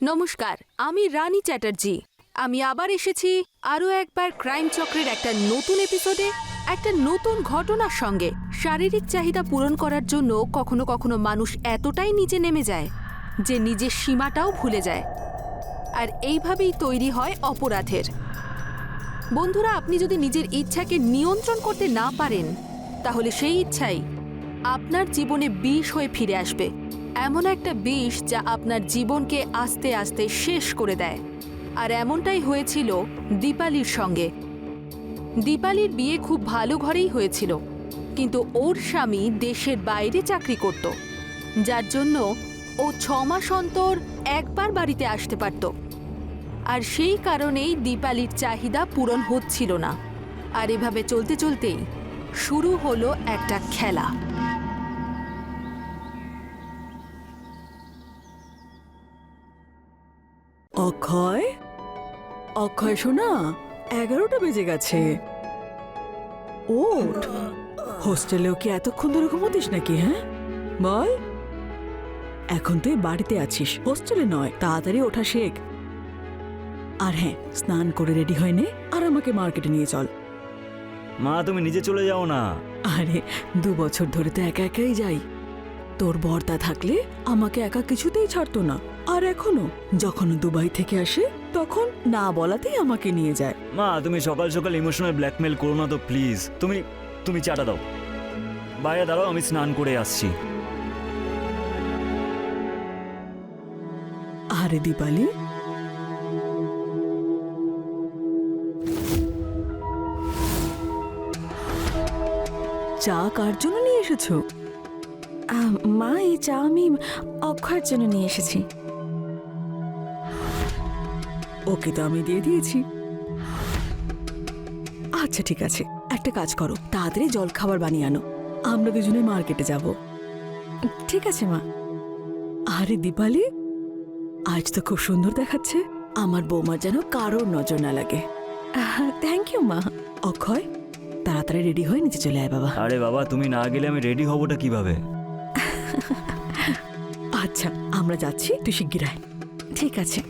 নমস্কার, আমি রানী চ্যাটার্জি। আমি আবার এসেছি আরও একবার ক্রাইম চক্রের একটা নতুন এপিসোডে, একটা নতুন ঘটনার সঙ্গে। শারীরিক চাহিদা পূরণ করার জন্য কখনো কখনো মানুষ এতটাই নিচে নেমে যায় যে নিজের সীমাটাও ভুলে যায়, আর এইভাবেই তৈরি হয় অপরাধের। বন্ধুরা, আপনি যদি নিজের ইচ্ছাকে নিয়ন্ত্রণ করতে না পারেন, তাহলে সেই ইচ্ছাই আপনার জীবনে বিষ হয়ে ফিরে আসবে। এমন একটা বিষ যা আপনার জীবনকে আস্তে আস্তে শেষ করে দেয়। আর এমনটাই হয়েছিল দীপালির সঙ্গে। দীপালির বিয়ে খুব ভালো ঘরেই হয়েছিল, কিন্তু ওর স্বামী দেশের বাইরে চাকরি করত, যার জন্য ও 6 মাস অন্তর একবার বাড়িতে আসতে পারত। আর সেই কারণেই দীপালির চাহিদা পূরণ হচ্ছিল না। আর এভাবে চলতে চলতেই শুরু হলো একটা খেলা। অক্ষয়, অক্ষয় শোনা, 11টা বেজে গেছে। ওঠ, হোস্টেলেও কি এতক্ষণ ধরে ঘুমোতিস নাকি? হ্যাঁ বল। এখন তুই বাড়িতে আছিস, হোস্টেলে নয়। তাড়াতাড়ি ওঠা শেখ। আর হ্যাঁ, স্নান করে রেডি হয়ে নে আর আমাকে মার্কেটে নিয়ে চল। মা, তুমি নিজে চলে যাও না। আরে 2 বছর ধরে তো একা একাই যাই। তোর বর্দা থাকলে আমাকে একা কিছুতেই ছাড়তো না, আর এখনো যখন দুবাই থেকে আসে তখন না বলাতেই আমাকে নিয়ে যায়। মা, তুমি সকাল সকাল ইমোশনাল ব্ল্যাকমেল করো না তো প্লিজ। তুমি চাটা দাও, বাইরে দাঁড়াও, আমি স্নান করে আসছি। আরে দীপালি, চা কার জন্য নিয়ে এসেছো? মা, এই চা আমি অক্ষয়ের জন্য নিয়ে এসেছি। ওকে তো আমি দিয়ে দিয়েছি। আচ্ছা ঠিক আছে, একটা কাজ করো, তাড়াতাড়ি জল খাবার বানিয়ে আনো, আমরা দুজনে মার্কেটে যাব। ঠিক আছে মা। আরে দীপালি, আজ তো খুব সুন্দর দেখাচ্ছে। আমার বৌমার যেন কারোর নজর না লাগে। থ্যাংক ইউ মা। অক্ষয়, তাড়াতাড়ি রেডি হয়ে নিচে চলে আয় বাবা। আরে বাবা, তুমি না গেলে আমি রেডি হবটা কিভাবে? আচ্ছা, আমরা যাচ্ছি, তুই শিগগির আয়। ঠিক আছে।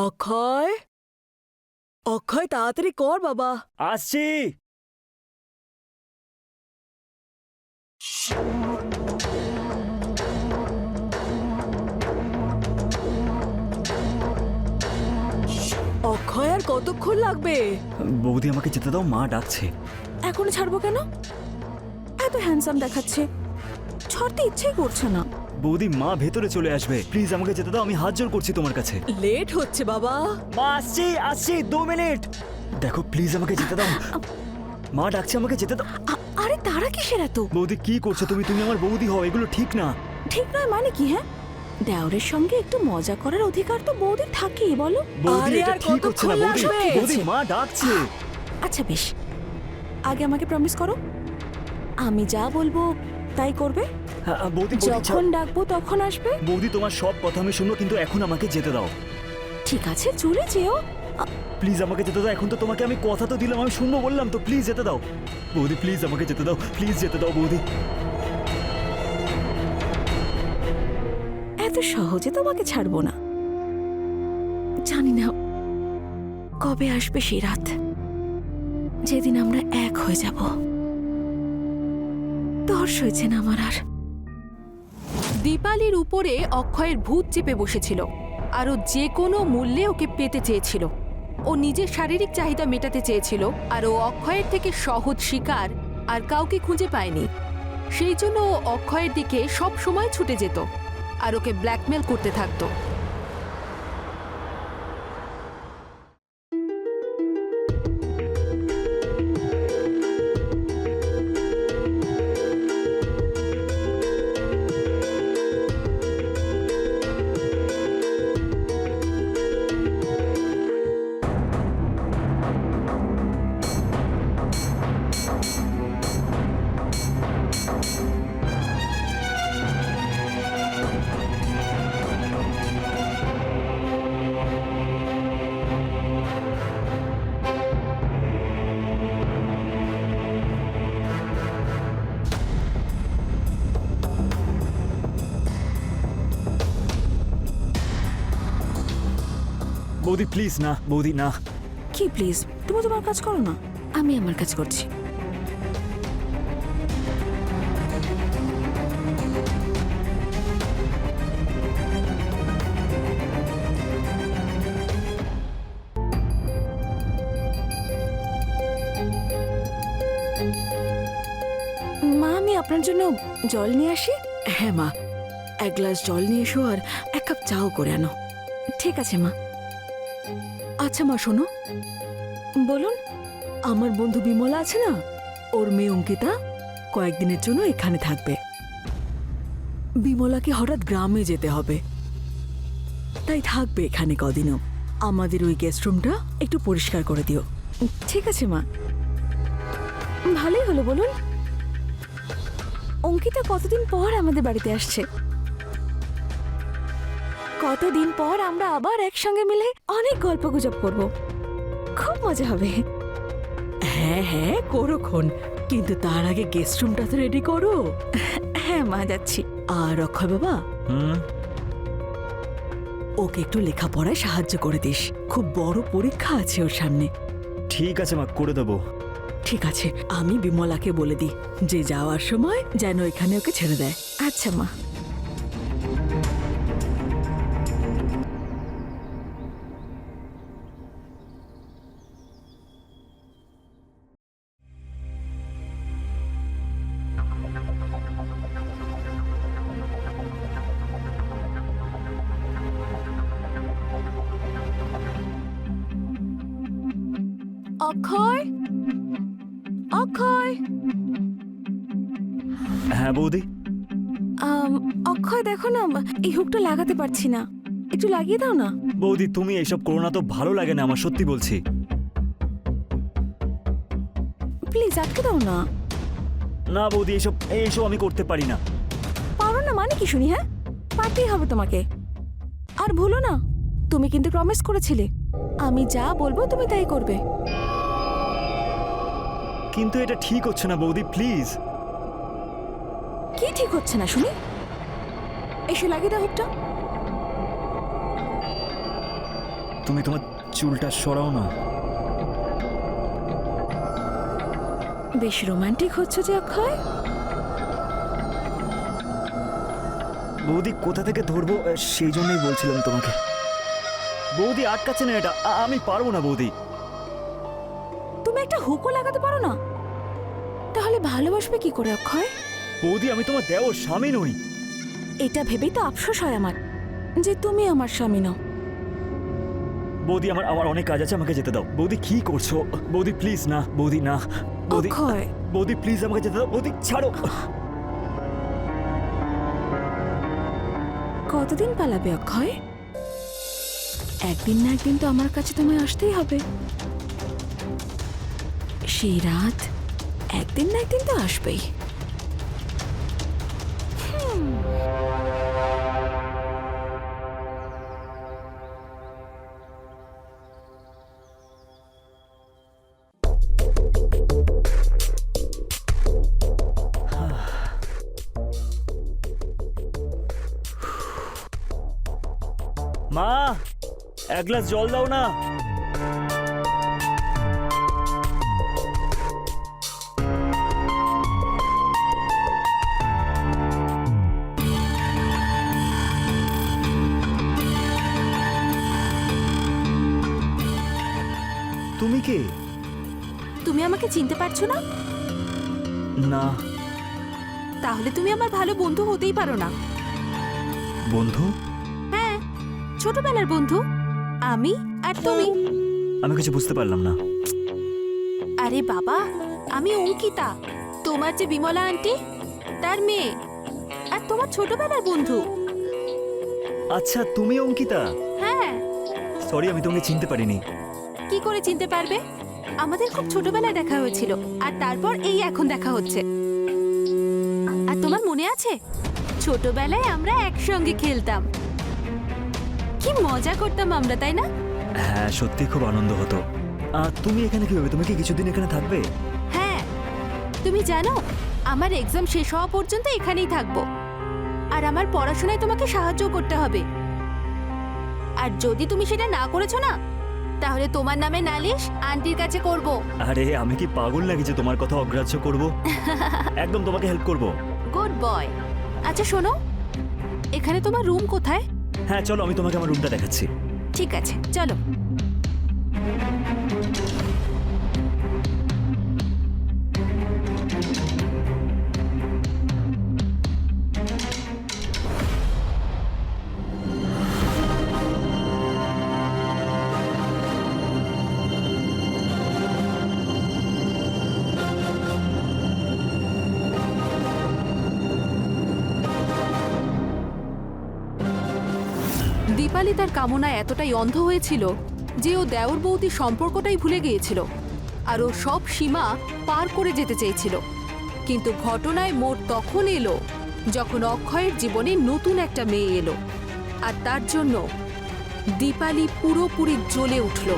অক্ষয়, অক্ষয় তাড়াতাড়ি কর বাবা। আসছি। অক্ষয়, আর কতক্ষণ লাগবে? বৌদি, আমাকে যেতে দাও, মা ডাকছে। এখনই ছাড়বো কেন? এত হ্যান্ডসাম দেখাচ্ছে, ছাড়তে ইচ্ছেই করছে না। বৌদি, মা ভেতরে চলে আসবে, প্লিজ আমাকে যেতে দাও, আমি হাত জোর করছি তোমার কাছে। লেট হচ্ছে বাবা। মা, আসছি 2 মিনিট। দেখো প্লিজ আমাকে যেতে দাও, মা ডাকছে, আমাকে যেতে দাও। আরে তারা কিসের এত? বৌদি কি করছো তুমি? তুমি আমার বৌদি হও, এগুলো ঠিক না। ঠিক নয় মানে কি? হ্যাঁ, দেওরের সঙ্গে একটু মজা করার অধিকার তো বৌদির থাকেই, বলো। বৌদি, আরে এটা আর ঠিক হচ্ছে না কতক্ষণ বৌদি। লাগবে? বৌদি, মা ডাকছে। আচ্ছা বেশ, আগে আমাকে প্রমিস করো আমি যা বলবো তাই করবে। হ্যাঁ, বৌদি, যখন ডাকবো তখন আসবে। বৌদি, তোমার সব কথা আমি শুনবো, কিন্তু এখন আমাকে যেতে দাও। ঠিক আছে, চলে যেও। প্লিজ আমাকে যেতে দাও, এখন তো তোমাকে আমি কথা তো দিলাম, আমি শুনবো বললাম তো, প্লিজ যেতে দাও বৌদি, প্লিজ আমাকে যেতে দাও, প্লিজ যেতে দাও বৌদি। এত সহজে তোমাকে ছাড়বো না। জানি না কবে আসবে সেই রাত, যেদিন আমরা এক হয়ে যাব। দর্শ হয়েছে না আমার আর। দীপালির উপরে অক্ষয়ের ভূত চেপে বসেছিল, আর ও যে কোনো মূল্যে ওকে পেতে চেয়েছিল। ও নিজের শারীরিক চাহিদা মেটাতে চেয়েছিল, আর ও অক্ষয়ের থেকে সহজ শিকার আর কাউকে খুঁজে পায়নি। সেই জন্য ও অক্ষয়ের দিকে সব সময় ছুটে যেত আর ওকে ব্ল্যাকমেল করতে থাকতো। বৌদি প্লিজ না, বৌদি না। কি প্লিজ, তুমি তোমার কাজ করো না, আমি আমার কাজ করছি। মা, আমি আপনার জন্য জল নিয়ে আসি। হ্যাঁ মা, এক গ্লাস জল নিয়ে এসো আর এক কাপ চাও করে আনো। ঠিক আছে মা। আচ্ছা মা শোনো, বলুন। আমার বন্ধু বিমলা আছে না, ওর মেয়ে অঙ্কিতা কয়েকদিনের জন্য এখানে থাকবে। বিমলাকে হঠাৎ গ্রামে যেতে হবে, তাই থাকবে এখানে কদিনও। আমাদের ওই গেস্ট রুমটা একটু পরিষ্কার করে দিও। ঠিক আছে মা, ভালোই হলো। বলুন, অঙ্কিতা কতদিন পর আমাদের বাড়িতে আসছে। কতদিন পর আমরা আবার একসঙ্গে মিলে অনেক গল্পগুজব করব, খুব মজা হবে। হ্যাঁ হ্যাঁ করোক্ষণ, কিন্তু তার আগে গেস্ট রুমটা তো রেডি করো। হ্যাঁ মা, যাচ্ছি। আর অক্ষয় বাবা, হুম, ওকে একটু লেখাপড়ায় সাহায্য করে দিস, খুব বড় পরীক্ষা আছে ওর সামনে। ঠিক আছে মা, করে দেবো। ঠিক আছে, আমি বিমলাকে বলে দিই যে যাওয়ার সময় যেন এখানে ওকে ছেড়ে দেয়। আচ্ছা মা। অক্ষয়, অক্ষয়, হ্যাঁ বৌদি। অক্ষয় দেখো না, এই হুকটা লাগাতে পারছি না, একটু লাগিয়ে দাও না। বৌদি তুমি এইসব করো না তো, ভালো লাগে না আমার, সত্যি বলছি। প্লিজ আটকে দাও না। না বৌদি, এইসব এইসব আমি করতে পারি না। পারো না মানে কি শুনি? হ্যাঁ, পারতেই হবে তোমাকে। আর ভুলো না, তুমি কিন্তু প্রমিস করেছিলে আমি যা বলবো তুমি তাই করবে। কিন্তু এটা ঠিক হচ্ছে না বৌদি, প্লিজ। কি ঠিক হচ্ছে না শুনি? এসে লাগিয়ে দাও হুকটা। তুমি তোমার চুলটা সরাও না। বেশ রোমান্টিক হচ্ছে যে অক্ষয়। বৌদি কোথা থেকে ধরবো সেই জন্যই বলছিলাম তোমাকে। বৌদি আটকাচ্ছে না এটা, আমি পারবো না বৌদি। তুমি একটা হুকও লাগাতে পারো না, তাহলে ভালোবাসবে কি করে অক্ষয়? বৌদি আমি তোমার দেওর স্বামী নই। এটা ভেবেই তো আফসোস হয় আমার যে তুমি আমার স্বামী নও। বৌদি আমার আমার অনেক কাজ আছে, আমাকে যেতে দাও। বৌদি কি করছো? বৌদি প্লিজ না, বৌদি না। বৌদি, অক্ষয়, বৌদি প্লিজ আমাকে যেতে দাও। বৌদি ছাড়ো। কতদিন পালাবে অক্ষয়? একদিন না একদিন তো আমার কাছে তোমায় আসতেই হবে। সেই রাত একদিন না একদিন তো আসবেই। মা, এক গ্লাস জল দাও না। তুমি কে? তুমি আমাকে চিনতে পারছো না? না। তাহলে তুমি আমার ভালো বন্ধু হতেই পারো না। বন্ধু? হ্যাঁ, ছোটবেলার বন্ধু আমি আর তুমি। আমি কিছু বুঝতে পারলাম না। আরে বাবা, আমি অঙ্কিতা, তোমার যে বিমলা আন্টি তার মেয়ে, আর তোমার ছোটবেলার বন্ধু। আচ্ছা তুমি অঙ্কিতা? হ্যাঁ। সরি, আমি তোমাকে চিনতে পারিনি। কি করে চিনতে পারবে? আমাদের খুব ছোটবেলায় দেখা হয়েছিল, আর তারপর এই এখন দেখা হচ্ছে। আর তোমার মনে আছে ছোটবেলায় আমরা একসঙ্গে খেলতাম, কি মজা করতাম আমরা, তাই না? হ্যাঁ সত্যি খুব আনন্দ হতো। তুমি এখানে কিভাবে? তুমি কি কিছুদিন এখানে থাকবে? হ্যাঁ, তুমি জানো আমার এক্সাম শেষ হওয়া পর্যন্ত এখানেই থাকবো, আর আমার পড়াশোনায় তোমাকে সাহায্য করতে হবে। আর যদি তুমি সেটা না করেছো না, তাহলে তোমার নামে নালিশ আন্টির কাছে করব। আরে আমি কি পাগল নাকি যে তোমার কথা অগ্রাহ্য করব? একদম তোমাকে হেল্প করব। Good boy. আচ্ছা শোনো, এখানে তোমার রুম কোথায়? হ্যাঁ চলো, আমি তোমাকে আমার রুমটা দেখাচ্ছি। ঠিক আছে, চলো। দীপালি তার কামনায় এতটাই অন্ধ হয়েছিল যে ও দেওর বৌদির সম্পর্কটাই ভুলে গিয়েছিল, আর ও সব সীমা পার করে যেতে চেয়েছিল। কিন্তু ঘটনায় মোড় তখন এলো যখন অক্ষয়ের জীবনে নতুন একটা মেয়ে এলো, আর তার জন্য দীপালি পুরোপুরি জ্বলে উঠল।